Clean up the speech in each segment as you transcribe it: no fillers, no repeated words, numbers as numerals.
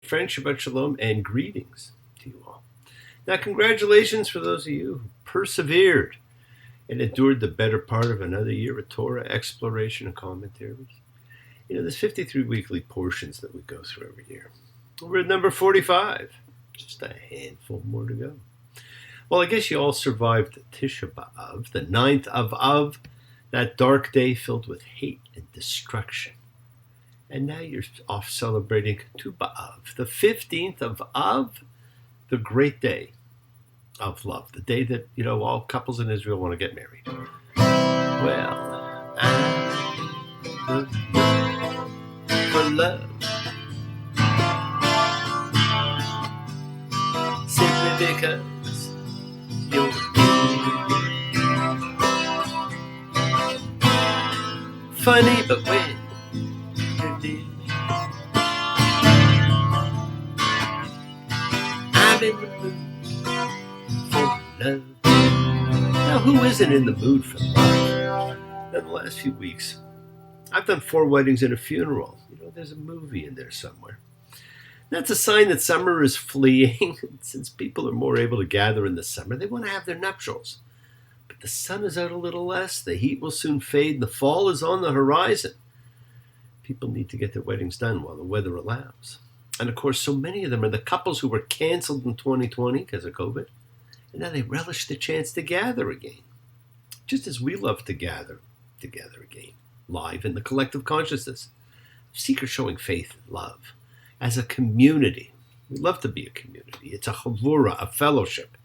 Friends, Shabbat Shalom, and greetings to you all. Now, congratulations for those of you who persevered and endured the better part of another year of Torah exploration and commentaries. There's 53 weekly portions that we go through every year. We're at number 45. Just a handful more to go. Well, I guess you all survived Tisha B'Av, the 9th of Av, that dark day filled with hate and destruction. And now you're off celebrating Tu B'Av, the 15th of Av, the great day of love, the day that, all couples in Israel want to get married. Well, I'm for love, simply because you're funny, but when you're dear, I'm in the mood for love. Now, who isn't in the mood for love? In the last few weeks, I've done 4 weddings and a funeral. There's a movie in there somewhere. That's a sign that summer is fleeing. Since people are more able to gather in the summer, they want to have their nuptials. But the sun is out a little less, the heat will soon fade, and the fall is on the horizon. People need to get their weddings done while the weather allows. And of course, so many of them are the couples who were canceled in 2020 because of COVID, and now they relish the chance to gather again. Just as we love to gather together again, live in the collective consciousness. Seekers showing faith and love. As a community, we love to be a community. It's a chavura, a fellowship.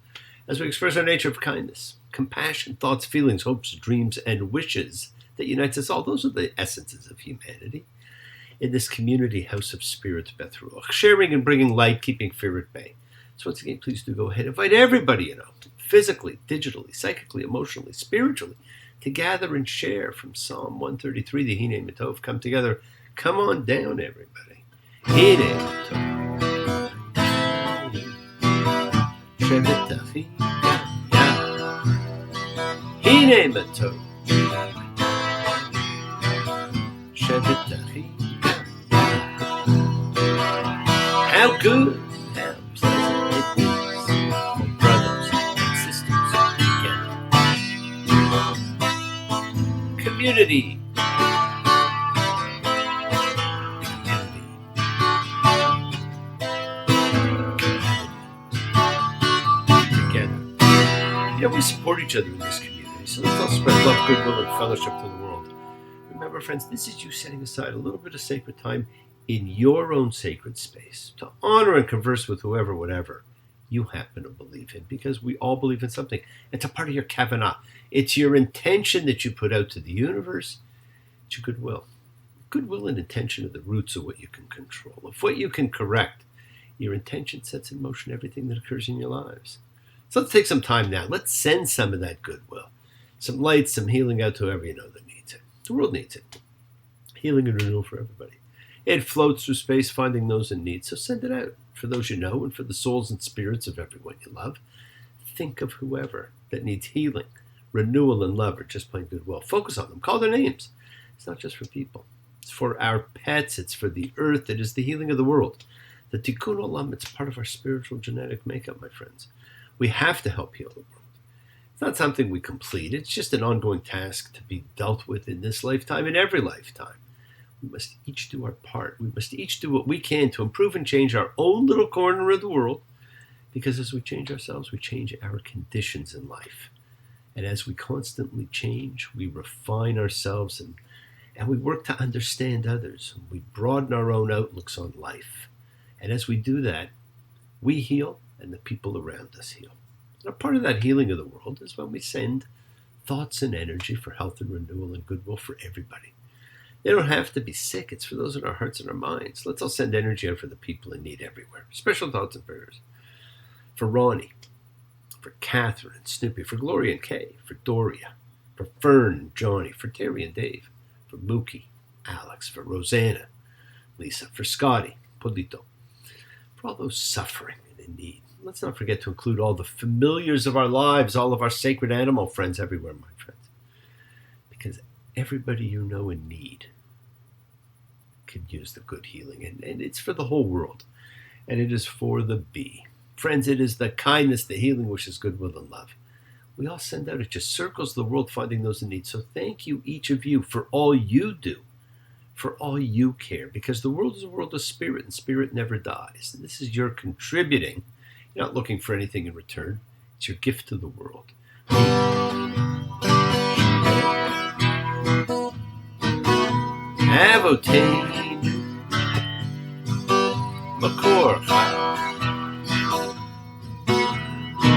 As we express our nature of kindness, compassion, thoughts, feelings, hopes, dreams, and wishes that unites us all. Those are the essences of humanity. In this community house of spirit, Beth Ruach, sharing and bringing light, keeping fear at bay. So once again, please do go ahead. Invite everybody physically, digitally, psychically, emotionally, spiritually, to gather and share from Psalm 133, the Hine Matov. Come together. Come on down, everybody. Hine Matov. Shevet Achia. Hine Matov. Shevet Achia. How good, how pleasant it is for brothers and sisters together. Community. We support each other in this community, so let's all spread love, goodwill, and fellowship to the world. Remember, friends, this is you setting aside a little bit of sacred time in your own sacred space to honor and converse with whoever, whatever you happen to believe in, because we all believe in something. It's a part of your kavanah. It's your intention that you put out to the universe. It's your goodwill. Goodwill and intention are the roots of what you can control, of what you can correct. Your intention sets in motion everything that occurs in your lives. So let's take some time now. Let's send some of that goodwill, some light, some healing out to whoever that needs it. The world needs it. Healing and renewal for everybody. It floats through space, finding those in need. So send it out for those you know and for the souls and spirits of everyone you love. Think of whoever that needs healing, renewal, and love, or just plain goodwill. Focus on them. Call their names. It's not just for people. It's for our pets. It's for the earth. It is the healing of the world. The Tikkun Olam, it's part of our spiritual genetic makeup, my friends. We have to help heal the world. It's not something we complete. It's just an ongoing task to be dealt with in this lifetime and every lifetime. We must each do our part. We must each do what we can to improve and change our own little corner of the world, because as we change ourselves, we change our conditions in life. And as we constantly change, we refine ourselves and we work to understand others. We broaden our own outlooks on life. And as we do that, we heal and the people around us heal. And a part of that healing of the world is when we send thoughts and energy for health and renewal and goodwill for everybody. They don't have to be sick. It's for those in our hearts and our minds. Let's all send energy out for the people in need everywhere. Special thoughts and prayers for Ronnie, for Catherine and Snoopy, for Gloria and Kay, for Doria, for Fern and Johnny, for Terry and Dave, for Mookie, Alex, for Rosanna, Lisa, for Scotty, Polito, for all those suffering and in need. Let's not forget to include all the familiars of our lives, all of our sacred animal friends everywhere, my friends. Because everybody you know in need could use the good healing, and it's for the whole world. and it is for the B. Friends, it is the kindness, the healing, wishes, goodwill, and love. We all send out. It just circles the world finding those in need. So thank you, each of you, for all you do, for all you care, because the world is a world of spirit, and spirit never dies. And this is your contributing. You're not looking for anything in return. It's your gift to the world. Avotain Makor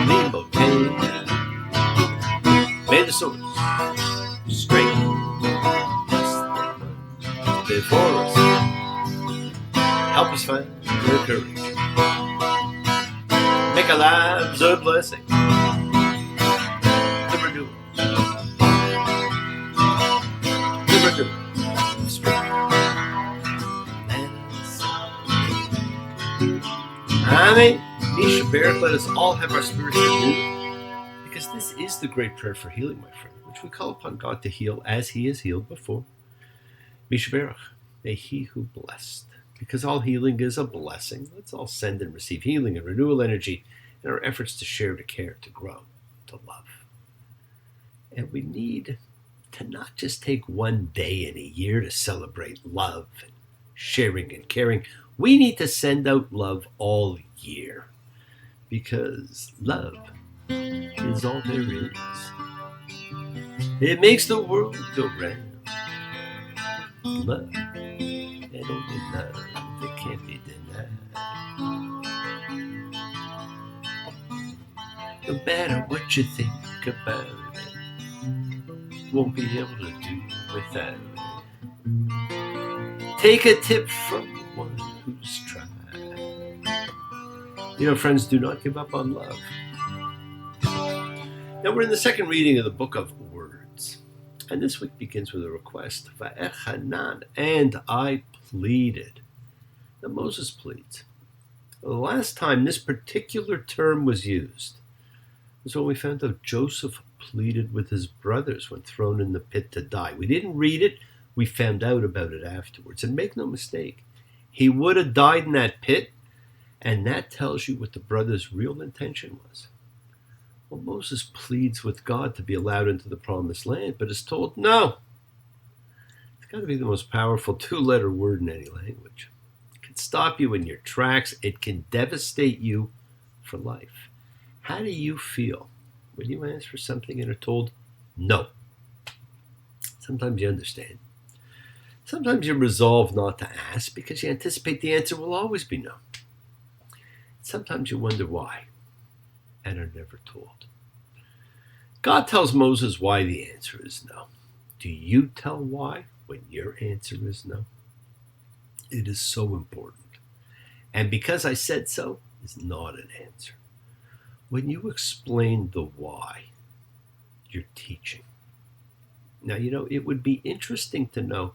Limbotain. May the source straight before us. Help us find the courage. Make our lives a blessing. The renewal. The renewal. Amen. Misha Barak, let us all have our spirits renewed, because this is the great prayer for healing, my friend, which we call upon God to heal as He has healed before. Misha Barak, may He who blessed, because all healing is a blessing. Let's all send and receive healing and renewal energy in our efforts to share, to care, to grow, to love. And we need to not just take one day in a year to celebrate love and sharing and caring. We need to send out love all year, because love is all there is. It makes the world go round. Love, and only love that can't be denied. No matter what you think about it, won't be able to do without it. Take a tip from the one who's tried. You know, friends, do not give up on love. Now we're in the second reading of the book of Words. And this week begins with a request. Va'etchanan and I pleaded. Now Moses pleads. The last time this particular term was used was when we found out Joseph pleaded with his brothers when thrown in the pit to die. We didn't read it. We found out about it afterwards. And make no mistake, he would have died in that pit, and that tells you what the brothers' real intention was. Well, Moses pleads with God to be allowed into the promised land, but is told no. It's got to be the most powerful two-letter word in any language. It can stop you in your tracks. It can devastate you for life. How do you feel when you ask for something and are told no? Sometimes you understand. Sometimes you resolve not to ask because you anticipate the answer will always be no. Sometimes you wonder why and are never told. God tells Moses why the answer is no. Do you tell why when your answer is no? It is so important. And because I said so is not an answer. When you explain the why, you're teaching. Now, you know, it would be interesting to know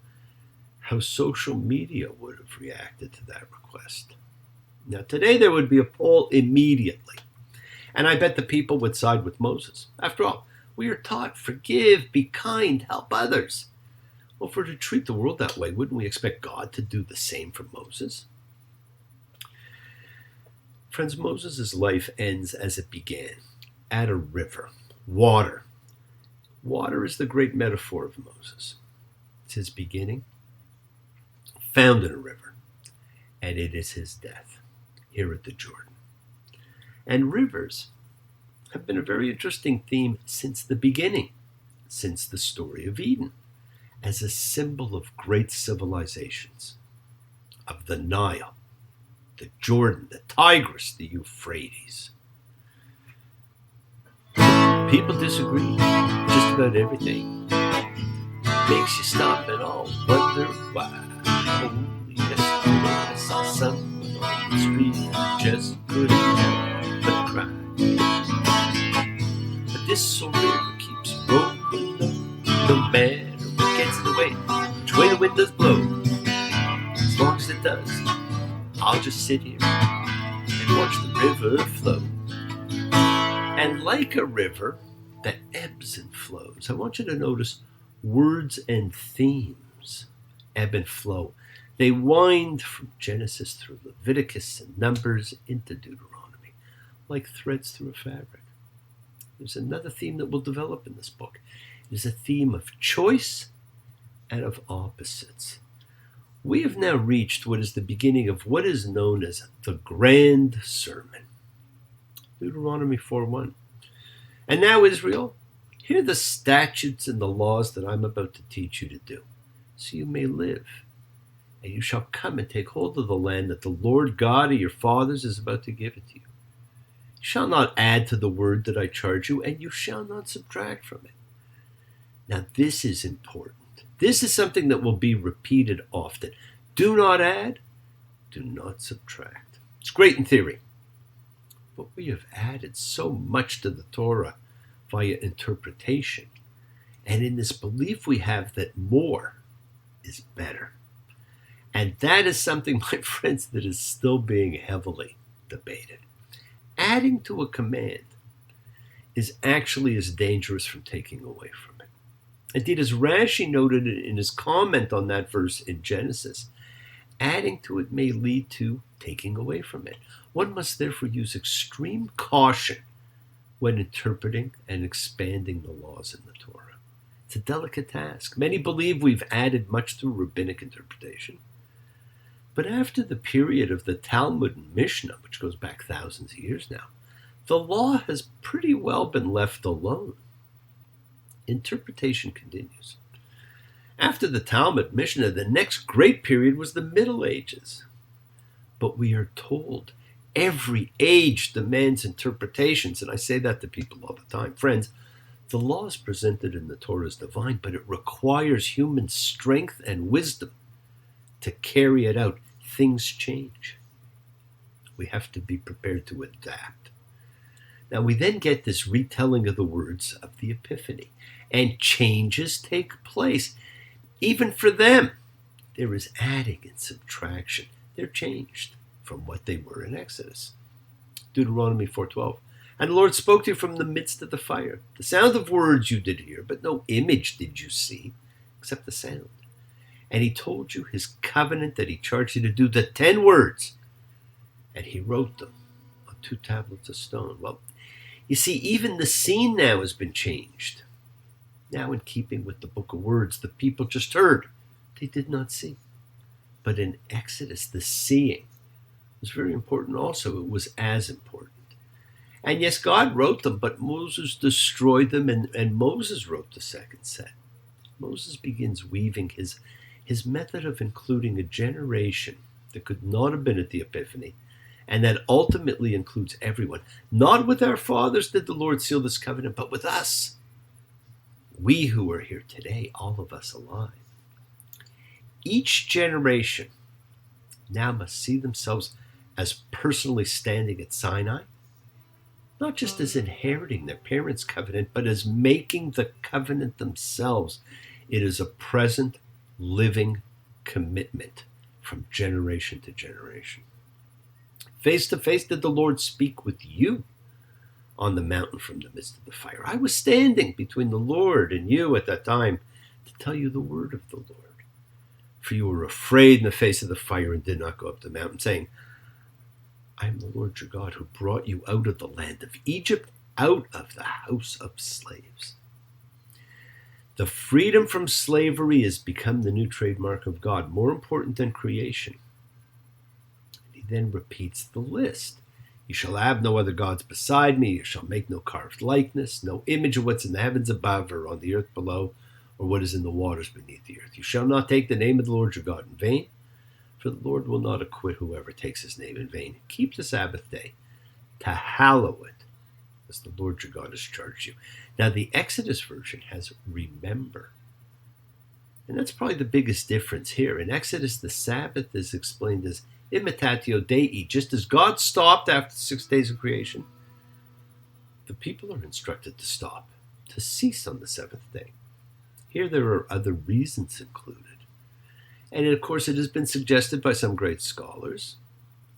how social media would have reacted to that request. Now, today there would be a poll immediately. And I bet the people would side with Moses. After all, we are taught, forgive, be kind, help others. Well, if we're to treat the world that way, wouldn't we expect God to do the same for Moses? Friends, Moses' life ends as it began, at a river, water. Water is the great metaphor of Moses. It's his beginning, found in a river, and it is his death here at the Jordan. And rivers have been a very interesting theme since the beginning, since the story of Eden, as a symbol of great civilizations, of the Nile, the Jordan, the Tigris, the Euphrates. People disagree just about everything. Makes you stop and all wonder why. Only yesterday I saw someone on the street who just couldn't help but cry. But this old river keeps rolling on, no matter what gets in the way, which way the wind does blow. As long as it does, I'll just sit here and watch the river flow. And like a river that ebbs and flows, I want you to notice words and themes ebb and flow. They wind from Genesis through Leviticus and Numbers into Deuteronomy, like threads through a fabric. There's another theme that will develop in this book. It is a theme of choice and of opposites. We have now reached what is the beginning of what is known as the Grand Sermon. Deuteronomy 4:1. And now, Israel, hear the statutes and the laws that I'm about to teach you to do, so you may live. And you shall come and take hold of the land that the Lord God of your fathers is about to give it to you. You shall not add to the word that I charge you, and you shall not subtract from it. Now, this is important. This is something that will be repeated often. Do not add, do not subtract. It's great in theory. But we have added so much to the Torah via interpretation. And in this belief we have that more is better. And that is something, my friends, that is still being heavily debated. Adding to a command is actually as dangerous from taking away from it. Indeed, as Rashi noted in his comment on that verse in Genesis, adding to it may lead to taking away from it. One must therefore use extreme caution when interpreting and expanding the laws in the Torah. It's a delicate task. Many believe we've added much through rabbinic interpretation. But after the period of the Talmud and Mishnah, which goes back thousands of years now, the law has pretty well been left alone. Interpretation continues. After the Talmud, Mishnah, the next great period was the Middle Ages. But we are told every age demands interpretations, and I say that to people all the time. Friends, the law is presented in the Torah as divine, but it requires human strength and wisdom to carry it out. Things change. We have to be prepared to adapt. Now, we then get this retelling of the words of the Epiphany, and changes take place. Even for them, there is adding and subtraction. They're changed from what they were in Exodus. Deuteronomy 4:12. And the Lord spoke to you from the midst of the fire. The sound of words you did hear, but no image did you see, except the sound. And he told you his covenant that he charged you to do, the 10 words. And he wrote them on 2 tablets of stone. Well, you see, even the scene now has been changed. Now, in keeping with the book of words, the people just heard. They did not see. But in Exodus, the seeing was very important also. It was as important. And yes, God wrote them, but Moses destroyed them, and Moses wrote the second set. Moses begins weaving his method of including a generation that could not have been at the Epiphany, and that ultimately includes everyone. Not with our fathers did the Lord seal this covenant, but with us. We who are here today, all of us alive. Each generation now must see themselves as personally standing at Sinai, not just as inheriting their parents' covenant, but as making the covenant themselves. It is a present, living commitment from generation to generation. Face to face did the Lord speak with you on the mountain from the midst of the fire. I was standing between the Lord and you at that time to tell you the word of the Lord. For you were afraid in the face of the fire and did not go up the mountain, saying, I am the Lord your God who brought you out of the land of Egypt, out of the house of slaves. The freedom from slavery has become the new trademark of God, more important than creation. And he then repeats the list. You shall have no other gods beside me. You shall make no carved likeness, no image of what's in the heavens above or on the earth below, or what is in the waters beneath the earth. You shall not take the name of the Lord your God in vain, for the Lord will not acquit whoever takes his name in vain. Keep the Sabbath day to hallow it, as the Lord your God has charged you. Now, the Exodus version has remember. And that's probably the biggest difference here. In Exodus, the Sabbath is explained as imitatio Dei. Just as God stopped after 6 days of creation, the people are instructed to stop, to cease on the seventh day. Here there are other reasons included. And of course, it has been suggested by some great scholars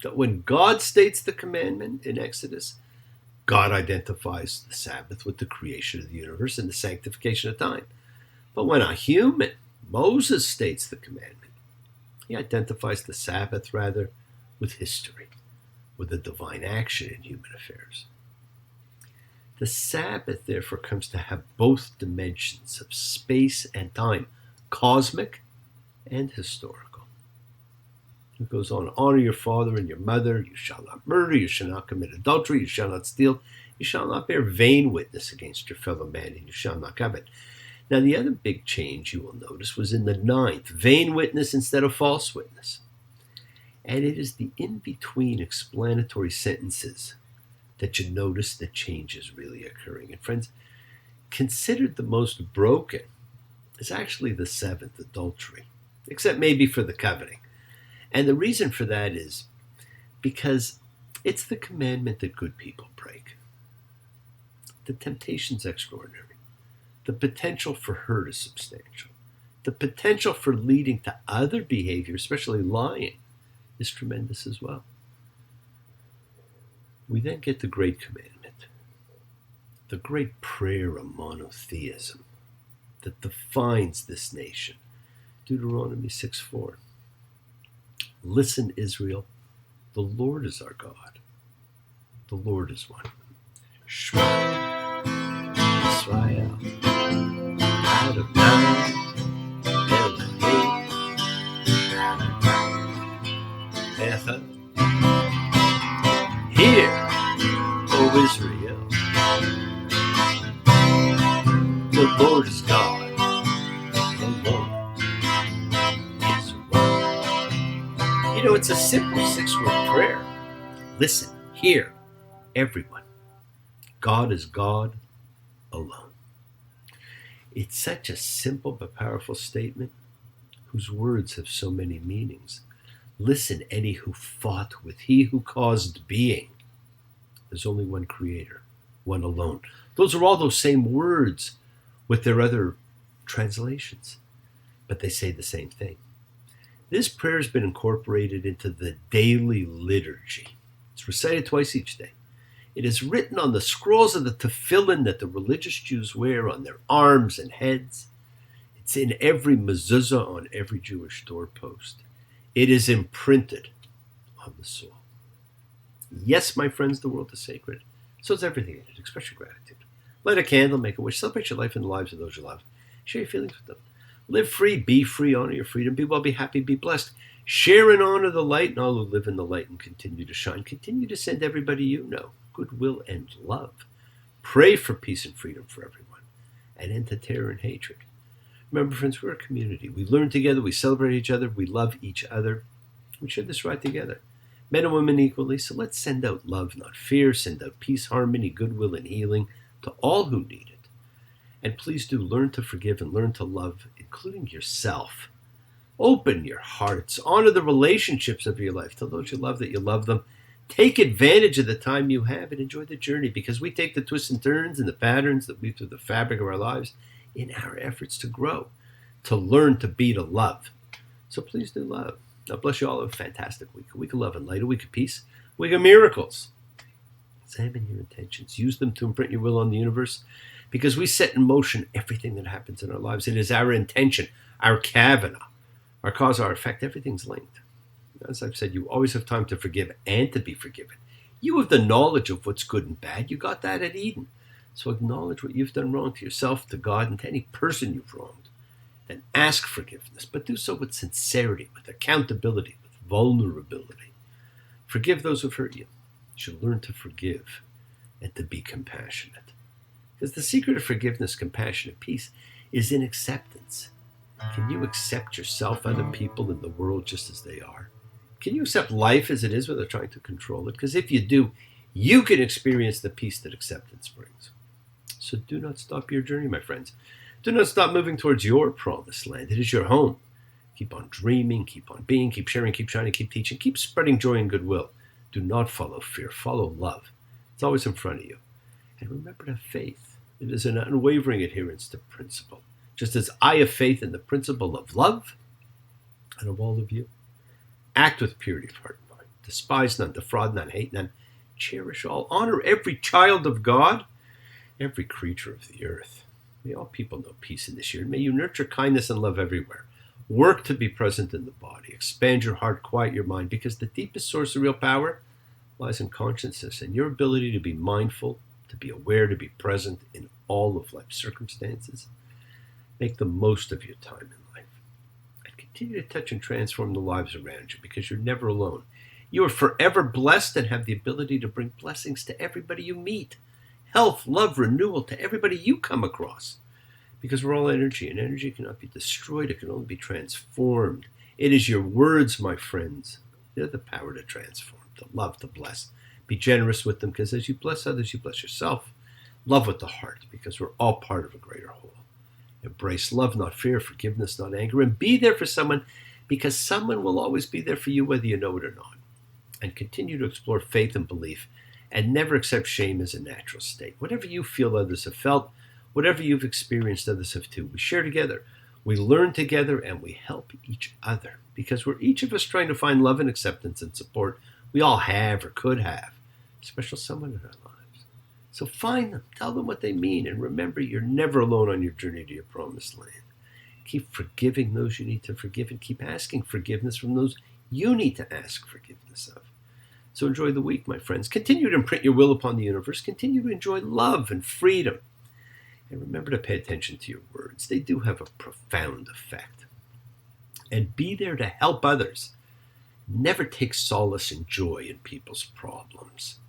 that when God states the commandment in Exodus, God identifies the Sabbath with the creation of the universe and the sanctification of time. But when a human, Moses, states the commandment, He identifies the Sabbath, rather, with history, with a divine action in human affairs. The Sabbath, therefore, comes to have both dimensions of space and time, cosmic and historical. It goes on, honor your father and your mother, you shall not murder, you shall not commit adultery, you shall not steal, you shall not bear vain witness against your fellow man, and you shall not covet. Now, the other big change you will notice was in the 9th, vain witness instead of false witness. And it is the in-between explanatory sentences that you notice the change is really occurring. And friends, considered the most broken is actually the 7th, adultery, except maybe for the coveting. And the reason for that is because it's the commandment that good people break. The temptation's extraordinary. The potential for hurt is substantial. The potential for leading to other behavior, especially lying, is tremendous as well. We then get the great commandment, the great prayer of monotheism that defines this nation. Deuteronomy 6:4. Listen, Israel, the Lord is our God. The Lord is one. Shema Israel, Adonai Elohim, Echad. Hear, O Israel, the Lord is God. The Lord is one. You know, it's a simple 6-word prayer. Listen, hear, everyone. God is God alone. It's such a simple but powerful statement whose words have so many meanings. Listen, any who fought with he who caused being. There's only one creator, one alone. Those are all those same words with their other translations, but they say the same thing. This prayer has been incorporated into the daily liturgy. It's recited twice each day. It is written on the scrolls of the tefillin that the religious Jews wear on their arms and heads. It's in every mezuzah on every Jewish doorpost. It is imprinted on the soul. Yes, my friends, the world is sacred. So is everything in it. Express your gratitude. Light a candle, make a wish, celebrate your life and the lives of those you love. Share your feelings with them. Live free, be free, honor your freedom, be well, be happy, be blessed. Share and honor the light, and all who live in the light and continue to shine. Continue to send everybody you know goodwill and love. Pray for peace and freedom for everyone, and end to terror and hatred. Remember, friends, we're a community. We learn together, we celebrate each other, we love each other. We share this right together. Men and women equally, so let's send out love, not fear. Send out peace, harmony, goodwill, and healing to all who need it. And please do learn to forgive and learn to love, including yourself. Open your hearts. Honor the relationships of your life. Tell those you love that you love them. Take advantage of the time you have and enjoy the journey, because we take the twists and turns and the patterns that weave through the fabric of our lives in our efforts to grow, to learn, to be, to love. So please do love. God bless you all. Have a fantastic week. A week of love and light, a week of peace, a week of miracles. Examine your intentions. Use them to imprint your will on the universe, because we set in motion everything that happens in our lives. It is our intention, our kavana, our cause, our effect. Everything's linked. As I've said, you always have time to forgive and to be forgiven. You have the knowledge of what's good and bad. You got that at Eden. So acknowledge what you've done wrong to yourself, to God, and to any person you've wronged. Then ask forgiveness, but do so with sincerity, with accountability, with vulnerability. Forgive those who've hurt you. You should learn to forgive and to be compassionate. Because the secret of forgiveness, compassion, and peace is in acceptance. Can you accept yourself, other people, in the world just as they are? Can you accept life as it is without trying to control it? Because if you do, you can experience the peace that acceptance brings. So do not stop your journey, my friends. Do not stop moving towards your promised land. It is your home. Keep on dreaming, keep on being, keep sharing, keep shining, keep teaching, keep spreading joy and goodwill. Do not follow fear, follow love. It's always in front of you. And remember to have faith. It is an unwavering adherence to principle. Just as I have faith in the principle of love and of all of you. Act with purity of heart and mind. Despise none, defraud none, hate none. Cherish all. Honor every child of God, every creature of the earth. May all people know peace in this year. May you nurture kindness and love everywhere. Work to be present in the body. Expand your heart, quiet your mind, because the deepest source of real power lies in consciousness and your ability to be mindful, to be aware, to be present in all of life's circumstances. Make the most of your time in life. And continue to touch and transform the lives around you, because you're never alone. You are forever blessed and have the ability to bring blessings to everybody you meet. Health, love, renewal to everybody you come across. Because we're all energy, and energy cannot be destroyed. It can only be transformed. It is your words, my friends. They're the power to transform, to love, to bless. Be generous with them, because as you bless others, you bless yourself. Love with the heart, because we're all part of a greater whole. Embrace love, not fear, forgiveness, not anger, and be there for someone, because someone will always be there for you whether you know it or not. And continue to explore faith and belief, and never accept shame as a natural state. Whatever you feel others have felt, whatever you've experienced, others have too. We share together, we learn together, and we help each other, because we're each of us trying to find love and acceptance and support we all have or could have a special someone in our lives. So find them, tell them what they mean, and remember, you're never alone on your journey to your promised land. Keep forgiving those you need to forgive, and keep asking forgiveness from those you need to ask forgiveness of. So enjoy the week, my friends. Continue to imprint your will upon the universe. Continue to enjoy love and freedom. And remember to pay attention to your words. They do have a profound effect. And be there to help others. Never take solace and joy in people's problems.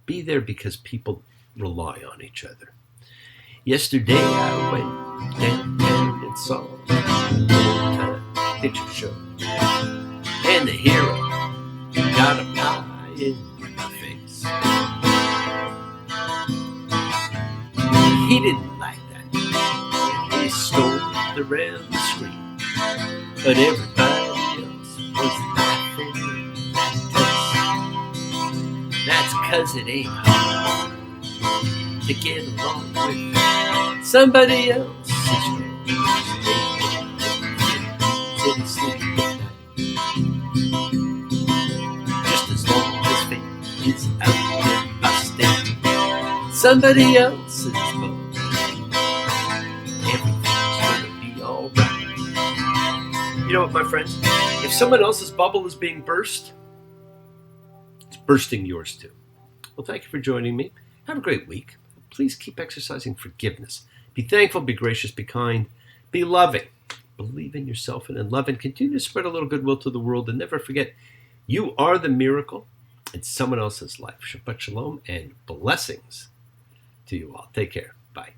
Be there because people rely on each other. Yesterday I went downtown and saw an old-time picture show. And the hero got a pie in the face. He didn't like that. He stormed around the screen, but everybody else was laughing at us. That's 'cause it ain't hard to get along with somebody else's dreams. Didn't sleep at night, just as long as fate is out there busting somebody else's boat. Everything's gonna be alright. You know what, my friends? If someone else's bubble is being burst, it's bursting yours too. Well, thank you for joining me. Have a great week. Please keep exercising forgiveness. Be thankful, be gracious, be kind, be loving. Believe in yourself and in love, and continue to spread a little goodwill to the world. And never forget, you are the miracle in someone else's life. Shabbat shalom and blessings to you all. Take care. Bye.